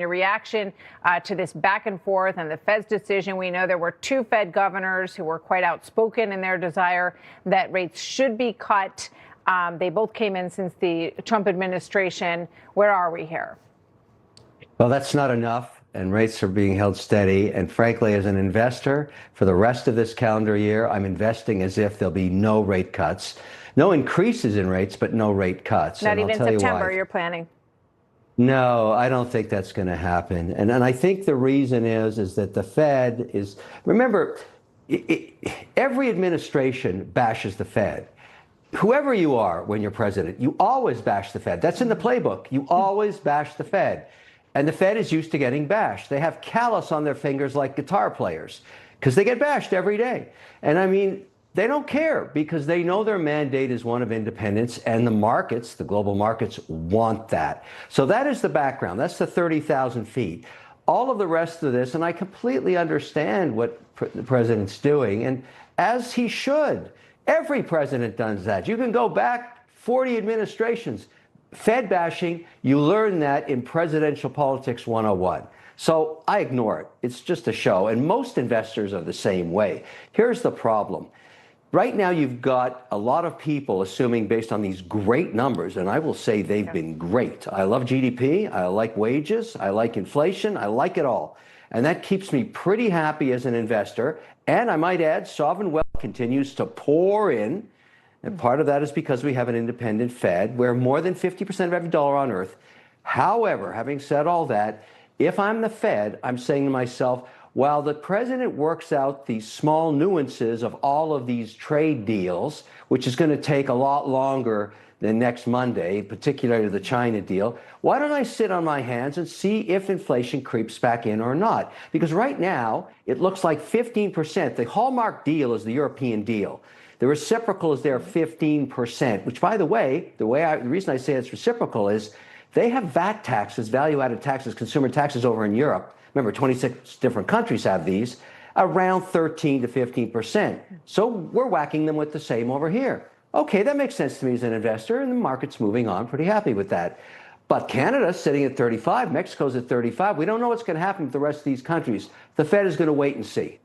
Your reaction to this back and forth and the Fed's decision. We know there were two Fed governors who were quite outspoken in their desire that rates should be cut. They both came in since the Trump administration. Where are we here? Well, that's not enough, and rates are being held steady. And frankly, as an investor, for the rest of this calendar year, I'm investing as if there'll be no rate cuts. No increases in rates, but no rate cuts. Not even September, you're planning? No, I don't think that's going to happen. And I think the reason is that the Fed is, remember, every administration bashes the Fed. Whoever you are when you're president, you always bash the Fed. That's in the playbook. You always bash the Fed. And the Fed is used to getting bashed. They have callus on their fingers like guitar players because they get bashed every day. And I mean, they don't care because they know their mandate is one of independence, and the markets, the global markets, want that. So that is the background. That's the 30,000 feet. All of the rest of this, and I completely understand what the president's doing, and as he should. Every president does that. You can go back 40 administrations. Fed bashing, you learn that in Presidential Politics 101. So I ignore it. It's just a show, and most investors are the same way. Here's the problem. Right now, you've got a lot of people assuming based on these great numbers, and I will say they've been great. I love GDP, I like wages, I like inflation, I like it all. And that keeps me pretty happy as an investor. And I might add, sovereign wealth continues to pour in. And part of that is because we have an independent Fed where more than 50% of every dollar on earth. However, having said all that, if I'm the Fed, I'm saying to myself, while the president works out these small nuances of all of these trade deals, which is going to take a lot longer than next Monday, particularly the China deal, why don't I sit on my hands and see if inflation creeps back in or not? Because right now, it looks like 15%. The hallmark deal is the European deal. The reciprocal is there 15%, which, by the way, the reason I say it's reciprocal is they have VAT taxes, value-added taxes, consumer taxes over in Europe. Remember, 26 different countries have these, around 13 to 15%. So we're whacking them with the same over here. Okay, that makes sense to me as an investor, and the market's moving on. Pretty happy with that. But Canada's sitting at 35, Mexico's at 35. We don't know what's going to happen with the rest of these countries. The Fed is going to wait and see.